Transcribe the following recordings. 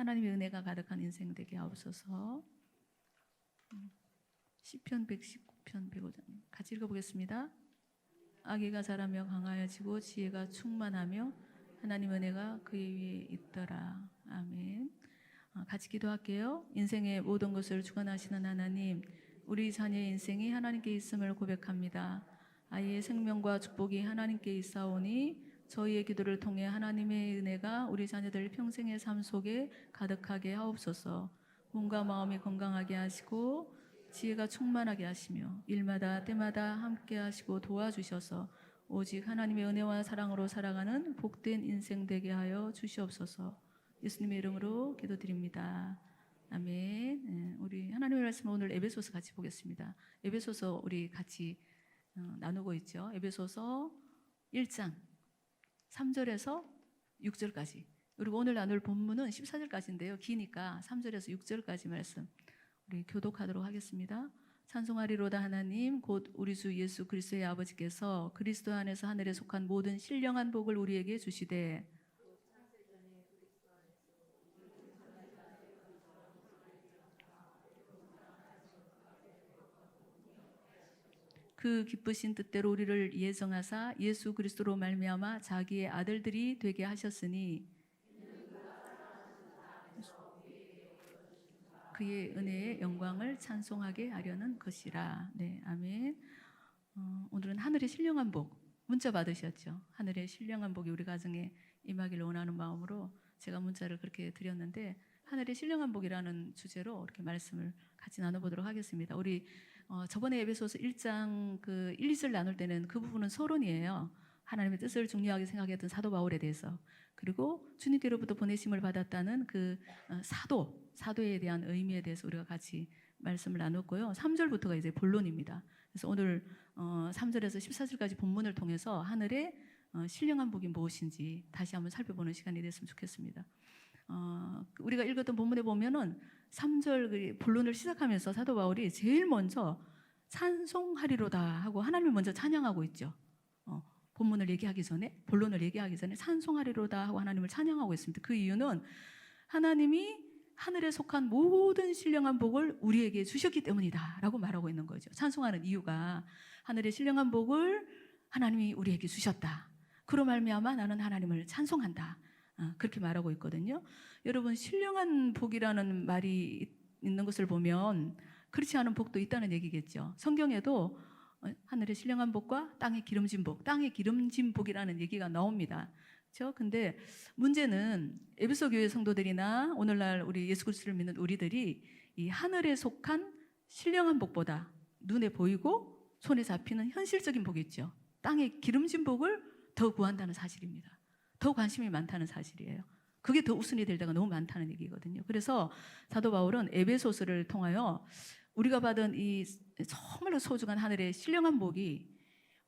하나님의 은혜가 가득한 인생 되게 하옵소서. 시편 119편 105장 같이 읽어보겠습니다. 악의가 자라며 강하여지고 지혜가 충만하며 하나님 은혜가 그 위에 있더라. 아멘. 같이 기도할게요. 인생의 모든 것을 주관하시는 하나님, 우리 자녀의 인생이 하나님께 있음을 고백합니다. 아이의 생명과 축복이 하나님께 있사오니 저희의 기도를 통해 하나님의 은혜가 우리 자녀들 평생의 삶 속에 가득하게 하옵소서. 몸과 마음이 건강하게 하시고 지혜가 충만하게 하시며 일마다 때마다 함께 하시고 도와주셔서 오직 하나님의 은혜와 사랑으로 살아가는 복된 인생 되게 하여 주시옵소서. 예수님의 이름으로 기도드립니다. 아멘. 우리 하나님의 말씀 오늘 에베소서 같이 보겠습니다. 에베소서 우리 같이 나누고 있죠. 에베소서 1장 3절에서 6절까지. 그리고 오늘 나눌 본문은 14절까지인데요. 기니까 3절에서 6절까지 말씀 우리 교독하도록 하겠습니다. 찬송하리로다 하나님 곧 우리 주 예수 그리스도의 아버지께서 그리스도 안에서 하늘에 속한 모든 신령한 복을 우리에게 주시되 그 기쁘신 뜻대로 우리를 예정하사 예수 그리스도로 말미암아 자기의 아들들이 되게 하셨으니 그의 은혜의 영광을 찬송하게 하려는 것이라. 네, 아멘. 오늘은 하늘의 신령한 복 문자 받으셨죠? 하늘의 신령한 복이 우리 가정에 임하기를 원하는 마음으로 제가 문자를 그렇게 드렸는데 하늘의 신령한 복이라는 주제로 이렇게 말씀을 같이 나눠보도록 하겠습니다. 우리 저번에 에베소서 1장 그 1, 2절 나눌 때는 그 부분은 서론이에요. 하나님의 뜻을 중요하게 생각했던 사도 바울에 대해서, 그리고 주님께로부터 보내심을 받았다는 그 사도에 대한 의미에 대해서 우리가 같이 말씀을 나눴고요. 3절부터가 이제 본론입니다. 그래서 오늘 3절에서 14절까지 본문을 통해서 하늘의 신령한 복이 무엇인지 다시 한번 살펴보는 시간이 됐으면 좋겠습니다. 우리가 읽었던 본문에 보면은 3절 본론을 시작하면서 사도 바울이 제일 먼저 찬송하리로다 하고 하나님을 먼저 찬양하고 있죠. 본문을 얘기하기 전에, 본론을 얘기하기 전에 찬송하리로다 하고 하나님을 찬양하고 있습니다. 그 이유는 하나님이 하늘에 속한 모든 신령한 복을 우리에게 주셨기 때문이다 라고 말하고 있는 거죠. 찬송하는 이유가 하늘의 신령한 복을 하나님이 우리에게 주셨다. 그로 말미암아 나는 하나님을 찬송한다. 그렇게 말하고 있거든요. 여러분, 신령한 복이라는 말이 있는 것을 보면 그렇지 않은 복도 있다는 얘기겠죠. 성경에도 하늘의 신령한 복과 땅의 기름진 복, 땅의 기름진 복이라는 얘기가 나옵니다. 그렇죠? 근데 문제는 에베소 교회 성도들이나 오늘날 우리 예수 그리스도를 믿는 우리들이 이 하늘에 속한 신령한 복보다 눈에 보이고 손에 잡히는 현실적인 복이 있죠. 땅의 기름진 복을 더 구한다는 사실입니다. 더 관심이 많다는 사실이에요. 그게 더 우선이 될 때가 너무 많다는 얘기거든요. 그래서 사도 바울은 에베소서를 통하여 우리가 받은 이 정말로 소중한 하늘의 신령한 복이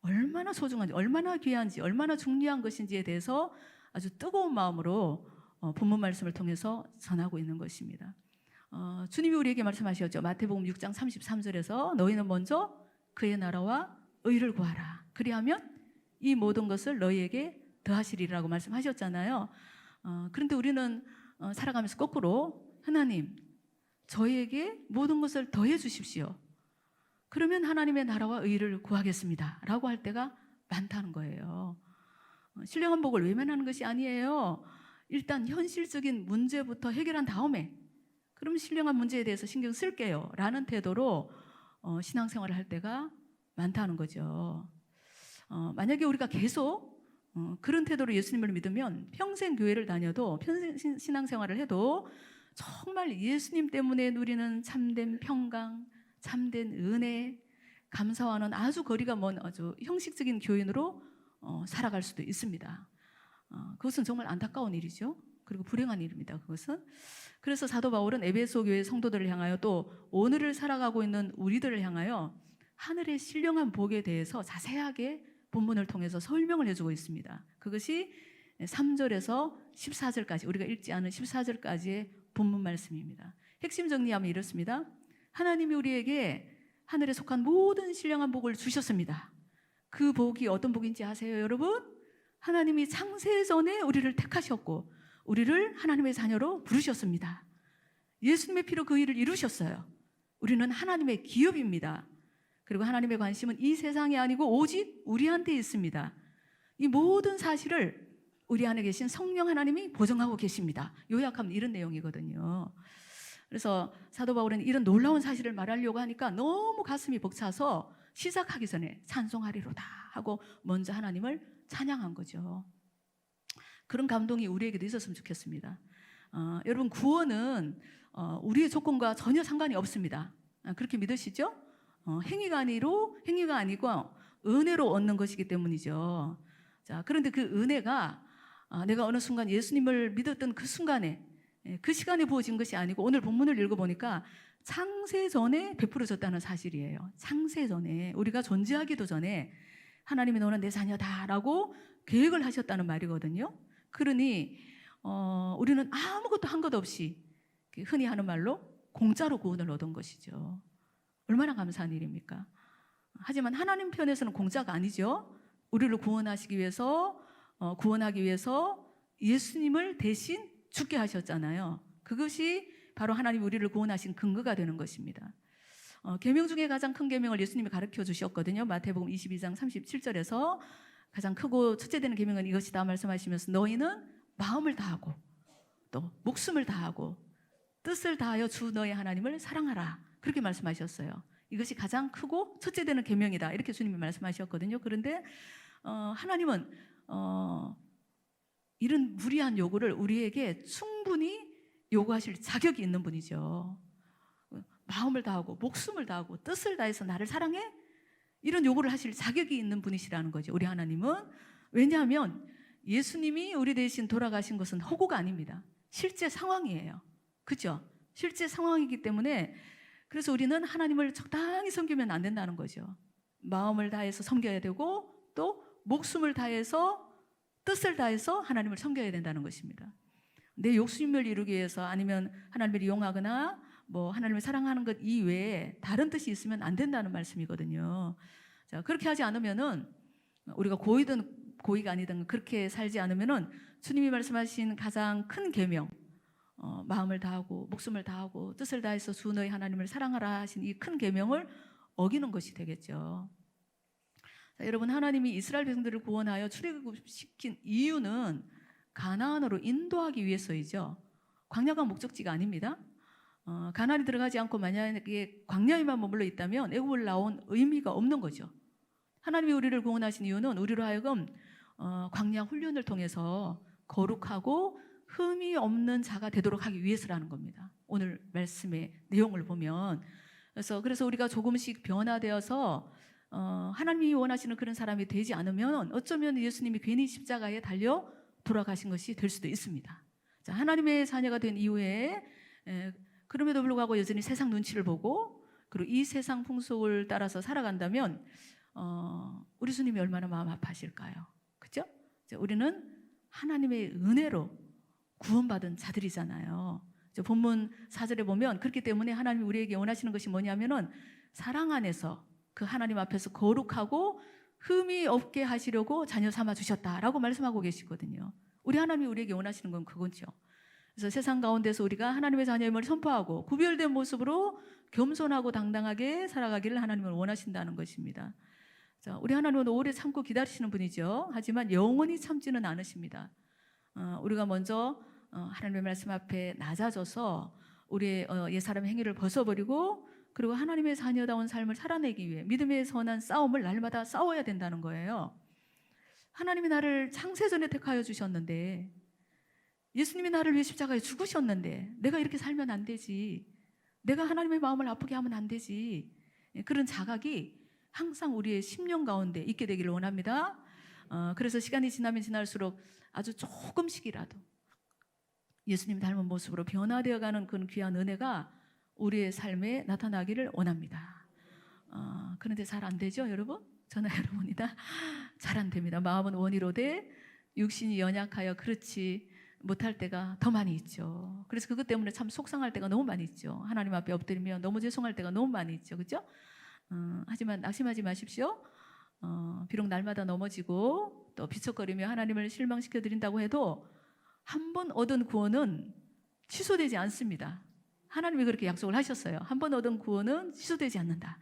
얼마나 소중한지, 얼마나 귀한지, 얼마나 중요한 것인지에 대해서 아주 뜨거운 마음으로 본문 말씀을 통해서 전하고 있는 것입니다. 주님이 우리에게 말씀하셨죠. 마태복음 6장 33절에서 너희는 먼저 그의 나라와 의를 구하라. 그리하면 이 모든 것을 너희에게 더하시리라고 말씀하셨잖아요. 그런데 우리는 살아가면서 거꾸로 하나님, 저희에게 모든 것을 더해 주십시오. 그러면 하나님의 나라와 의를 구하겠습니다 라고 할 때가 많다는 거예요. 신령한 복을 외면하는 것이 아니에요. 일단 현실적인 문제부터 해결한 다음에 그럼 신령한 문제에 대해서 신경 쓸게요 라는 태도로 신앙생활을 할 때가 많다는 거죠. 만약에 우리가 계속 그런 태도로 예수님을 믿으면 평생 교회를 다녀도 평생 신앙생활을 해도 정말 예수님 때문에 누리는 참된 평강, 참된 은혜, 감사와는 아주 거리가 먼 아주 형식적인 교인으로 살아갈 수도 있습니다. 그것은 정말 안타까운 일이죠. 그리고 불행한 일입니다. 그것은. 그래서 사도 바울은 에베소 교회 성도들을 향하여 또 오늘을 살아가고 있는 우리들을 향하여 하늘의 신령한 복에 대해서 자세하게 본문을 통해서 설명을 해주고 있습니다. 그것이 3절에서 14절까지, 우리가 읽지 않은 14절까지의 본문 말씀입니다. 핵심 정리하면 이렇습니다. 하나님이 우리에게 하늘에 속한 모든 신령한 복을 주셨습니다. 그 복이 어떤 복인지 아세요, 여러분? 하나님이 창세 전에 우리를 택하셨고 우리를 하나님의 자녀로 부르셨습니다. 예수님의 피로 그 일을 이루셨어요. 우리는 하나님의 기업입니다. 그리고 하나님의 관심은 이 세상이 아니고 오직 우리한테 있습니다. 이 모든 사실을 우리 안에 계신 성령 하나님이 보증하고 계십니다. 요약하면 이런 내용이거든요. 그래서 사도 바울은 이런 놀라운 사실을 말하려고 하니까 너무 가슴이 벅차서 시작하기 전에 찬송하리로다 하고 먼저 하나님을 찬양한 거죠. 그런 감동이 우리에게도 있었으면 좋겠습니다. 여러분, 구원은 우리의 조건과 전혀 상관이 없습니다. 그렇게 믿으시죠? 행위가 아니고 은혜로 얻는 것이기 때문이죠. 자, 그런데 그 은혜가 내가 어느 순간 예수님을 믿었던 그 순간에, 그 시간에 부어진 것이 아니고 오늘 본문을 읽어보니까 창세 전에 베풀어졌다는 사실이에요. 창세 전에, 우리가 존재하기도 전에 하나님이 너는 내 자녀다라고 계획을 하셨다는 말이거든요. 그러니 우리는 아무것도 한 것 없이 흔히 하는 말로 공짜로 구원을 얻은 것이죠. 얼마나 감사한 일입니까? 하지만 하나님 편에서는 공짜가 아니죠. 우리를 구원하기 위해서 예수님을 대신 죽게 하셨잖아요. 그것이 바로 하나님 우리를 구원하신 근거가 되는 것입니다. 계명 중에 가장 큰 계명을 예수님이 가르쳐 주셨거든요. 마태복음 22장 37절에서 가장 크고 첫째 되는 계명은 이것이다 말씀하시면서 너희는 마음을 다하고 또 목숨을 다하고 뜻을 다하여 주 너의 하나님을 사랑하라. 그렇게 말씀하셨어요. 이것이 가장 크고 첫째 되는 계명이다. 이렇게 주님이 말씀하셨거든요. 그런데 하나님은 이런 무리한 요구를 우리에게 충분히 요구하실 자격이 있는 분이죠. 마음을 다하고 목숨을 다하고 뜻을 다해서 나를 사랑해? 이런 요구를 하실 자격이 있는 분이시라는 거죠. 우리 하나님은. 왜냐하면 예수님이 우리 대신 돌아가신 것은 허구가 아닙니다. 실제 상황이에요. 그렇죠? 실제 상황이기 때문에 그래서 우리는 하나님을 적당히 섬기면 안 된다는 거죠. 마음을 다해서 섬겨야 되고 또 목숨을 다해서 뜻을 다해서 하나님을 섬겨야 된다는 것입니다. 내 욕심을 이루기 위해서 아니면 하나님을 이용하거나 뭐 하나님을 사랑하는 것 이외에 다른 뜻이 있으면 안 된다는 말씀이거든요. 자, 그렇게 하지 않으면은 우리가 고이든 고의가 아니든 그렇게 살지 않으면은 주님이 말씀하신 가장 큰 계명, 마음을 다하고 목숨을 다하고 뜻을 다해서 주 너의 하나님을 사랑하라 하신 이 큰 계명을 어기는 것이 되겠죠. 자, 여러분, 하나님이 이스라엘 백성들을 구원하여 출애굽시킨 이유는 가나안으로 인도하기 위해서이죠. 광야가 목적지가 아닙니다. 가나안에 들어가지 않고 만약에 광야에만 머물러 있다면 애굽을 나온 의미가 없는 거죠. 하나님이 우리를 구원하신 이유는 우리로 하여금 광야 훈련을 통해서 거룩하고 흠이 없는 자가 되도록 하기 위해서라는 겁니다. 오늘 말씀의 내용을 보면 그래서 우리가 조금씩 변화되어서 하나님이 원하시는 그런 사람이 되지 않으면 어쩌면 예수님이 괜히 십자가에 달려 돌아가신 것이 될 수도 있습니다. 자, 하나님의 자녀가 된 이후에 그럼에도 불구하고 여전히 세상 눈치를 보고 그리고 이 세상 풍속을 따라서 살아간다면 우리 주님이 얼마나 마음 아파하실까요? 그렇죠? 우리는 하나님의 은혜로 구원받은 자들이잖아요. 본문 4절에 보면 그렇기 때문에 하나님이 우리에게 원하시는 것이 뭐냐면은 사랑 안에서 그 하나님 앞에서 거룩하고 흠이 없게 하시려고 자녀 삼아 주셨다라고 말씀하고 계시거든요. 우리 하나님이 우리에게 원하시는 건 그거죠. 그래서 세상 가운데서 우리가 하나님의 자녀임을 선포하고 구별된 모습으로 겸손하고 당당하게 살아가기를 하나님은 원하신다는 것입니다. 자, 우리 하나님은 오래 참고 기다리시는 분이죠. 하지만 영원히 참지는 않으십니다. 우리가 먼저 하나님의 말씀 앞에 낮아져서 우리의 옛사람의 행위를 벗어버리고 그리고 하나님의 자녀다운 삶을 살아내기 위해 믿음의 선한 싸움을 날마다 싸워야 된다는 거예요. 하나님이 나를 창세전에 택하여 주셨는데 예수님이 나를 위해 십자가에 죽으셨는데 내가 이렇게 살면 안 되지. 내가 하나님의 마음을 아프게 하면 안 되지. 그런 자각이 항상 우리의 심령 가운데 있게 되기를 원합니다. 그래서 시간이 지나면 지날수록 아주 조금씩이라도 예수님 닮은 모습으로 변화되어가는 그런 귀한 은혜가 우리의 삶에 나타나기를 원합니다. 그런데 잘 안 되죠, 여러분? 저나 여러분이다 잘 안 됩니다. 마음은 원이로되 육신이 연약하여 그렇지 못할 때가 더 많이 있죠. 그래서 그것 때문에 참 속상할 때가 너무 많이 있죠. 하나님 앞에 엎드리면 너무 죄송할 때가 너무 많이 있죠, 그렇죠? 하지만 낙심하지 마십시오. 비록 날마다 넘어지고 또 비척거리며 하나님을 실망시켜 드린다고 해도 한 번 얻은 구원은 취소되지 않습니다. 하나님이 그렇게 약속을 하셨어요. 한 번 얻은 구원은 취소되지 않는다.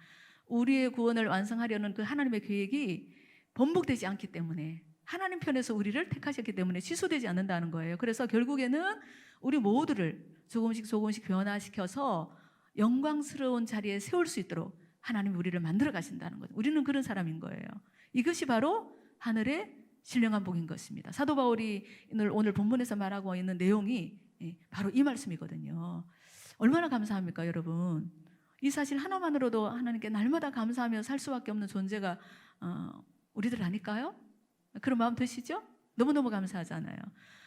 우리의 구원을 완성하려는 그 하나님의 계획이 번복되지 않기 때문에, 하나님 편에서 우리를 택하셨기 때문에 취소되지 않는다는 거예요. 그래서 결국에는 우리 모두를 조금씩 변화시켜서 영광스러운 자리에 세울 수 있도록 하나님이 우리를 만들어 가신다는 거죠. 우리는 그런 사람인 거예요. 이것이 바로 하늘의 신령한 복인 것입니다. 사도 바울이 오늘 본문에서 말하고 있는 내용이 바로 이 말씀이거든요. 얼마나 감사합니까, 여러분? 이 사실 하나만으로도 하나님께 날마다 감사하며 살 수밖에 없는 존재가 우리들 아닐까요? 그런 마음 드시죠? 너무너무 감사하잖아요.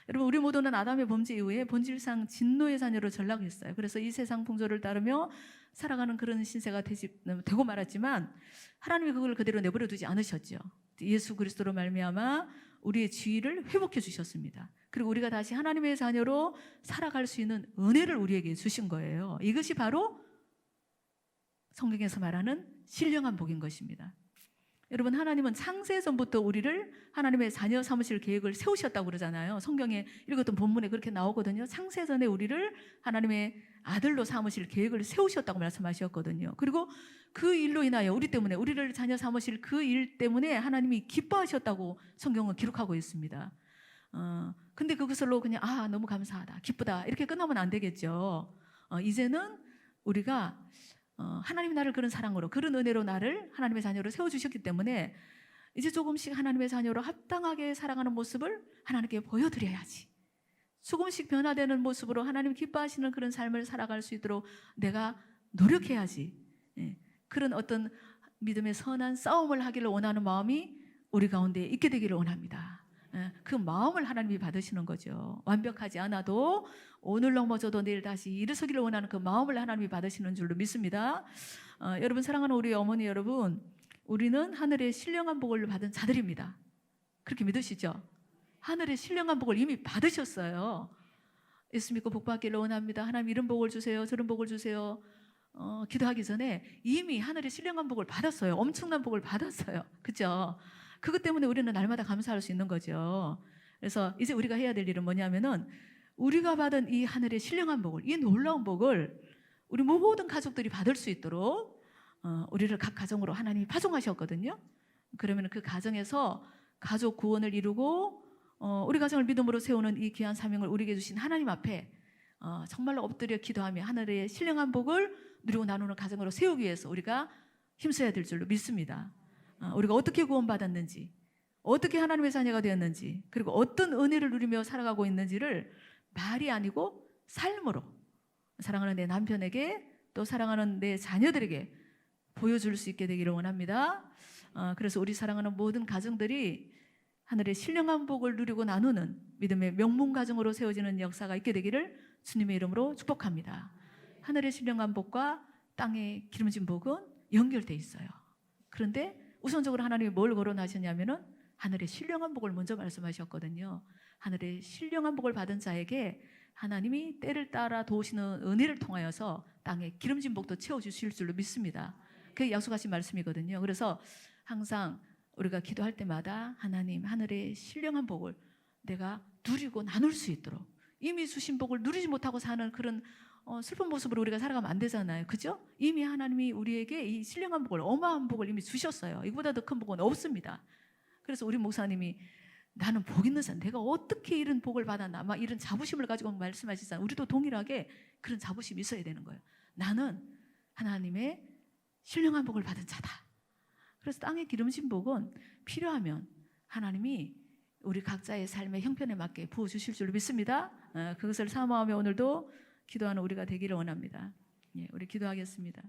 여러분, 우리 모두는 아담의 범죄 이후에 본질상 진노의 자녀로 전락했어요. 그래서 이 세상 풍조를 따르며 살아가는 그런 신세가 되고 말았지만, 하나님이 그걸 그대로 내버려 두지 않으셨죠. 예수 그리스도로 말미암아 우리의 지위를 회복해 주셨습니다. 그리고 우리가 다시 하나님의 자녀로 살아갈 수 있는 은혜를 우리에게 주신 거예요. 이것이 바로 성경에서 말하는 신령한 복인 것입니다. 여러분, 하나님은 창세 전부터 우리를 하나님의 자녀 삼으실 계획을 세우셨다고 그러잖아요. 성경에 읽었던 본문에 그렇게 나오거든요. 창세 전에 우리를 하나님의 아들로 삼으실 계획을 세우셨다고 말씀하셨거든요. 그리고 그 일로 인하여 우리 때문에, 우리를 자녀 삼으실 그 일 때문에 하나님이 기뻐하셨다고 성경은 기록하고 있습니다. 근데 그것으로 그냥 너무 감사하다, 기쁘다 이렇게 끝나면 안 되겠죠. 이제는 우리가 하나님이 나를 그런 사랑으로, 그런 은혜로 나를 하나님의 자녀로 세워주셨기 때문에 이제 조금씩 하나님의 자녀로 합당하게 살아가는 모습을 하나님께 보여드려야지. 조금씩 변화되는 모습으로 하나님 기뻐하시는 그런 삶을 살아갈 수 있도록 내가 노력해야지. 그런 어떤 믿음의 선한 싸움을 하기를 원하는 마음이 우리 가운데 있게 되기를 원합니다. 그 마음을 하나님이 받으시는 거죠. 완벽하지 않아도 오늘 넘어져도 내일 다시 일어서기를 원하는 그 마음을 하나님이 받으시는 줄로 믿습니다. 여러분, 사랑하는 우리 어머니 여러분, 우리는 하늘의 신령한 복을 받은 자들입니다. 그렇게 믿으시죠? 하늘의 신령한 복을 이미 받으셨어요. 예수 믿고 복 받기를 원합니다. 하나님 이런 복을 주세요, 저런 복을 주세요. 기도하기 전에 이미 하늘의 신령한 복을 받았어요. 엄청난 복을 받았어요. 그렇죠? 그것 때문에 우리는 날마다 감사할 수 있는 거죠. 그래서 이제 우리가 해야 될 일은 뭐냐면은, 우리가 받은 이 하늘의 신령한 복을, 이 놀라운 복을 우리 모든 가족들이 받을 수 있도록 우리를 각 가정으로 하나님이 파송하셨거든요. 그러면 그 가정에서 가족 구원을 이루고 우리 가정을 믿음으로 세우는 이 귀한 사명을 우리에게 주신 하나님 앞에 정말로 엎드려 기도하며 하늘의 신령한 복을 누리고 나누는 가정으로 세우기 위해서 우리가 힘써야 될 줄로 믿습니다. 우리가 어떻게 구원받았는지, 어떻게 하나님의 자녀가 되었는지, 그리고 어떤 은혜를 누리며 살아가고 있는지를 말이 아니고 삶으로 사랑하는 내 남편에게, 또 사랑하는 내 자녀들에게 보여줄 수 있게 되기를 원합니다. 그래서 우리 사랑하는 모든 가정들이 하늘의 신령한 복을 누리고 나누는 믿음의 명문 가정으로 세워지는 역사가 있게 되기를 주님의 이름으로 축복합니다. 하늘의 신령한 복과 땅의 기름진 복은 연결돼 있어요. 그런데 우선적으로 하나님이 뭘 거론하셨냐면은 하늘의 신령한 복을 먼저 말씀하셨거든요. 하늘의 신령한 복을 받은 자에게 하나님이 때를 따라 도우시는 은혜를 통하여서 땅의 기름진 복도 채워주실 줄로 믿습니다. 그게 약속하신 말씀이거든요. 그래서 항상 우리가 기도할 때마다 하나님, 하늘의 신령한 복을 내가 누리고 나눌 수 있도록, 이미 주신 복을 누리지 못하고 사는 그런 슬픈 모습으로 우리가 살아가면 안 되잖아요. 그죠? 이미 하나님이 우리에게 이 신령한 복을, 어마어마한 복을 이미 주셨어요. 이거보다 더 큰 복은 없습니다. 그래서 우리 목사님이 나는 복 있는 사람, 내가 어떻게 이런 복을 받았나, 막 이런 자부심을 가지고 말씀하시잖아요. 우리도 동일하게 그런 자부심이 있어야 되는 거예요. 나는 하나님의 신령한 복을 받은 자다. 그래서 땅의 기름진 복은 필요하면 하나님이 우리 각자의 삶의 형편에 맞게 부어주실 줄로 믿습니다. 그것을 사모하며 오늘도 기도하는 우리가 되기를 원합니다. 우리 기도하겠습니다.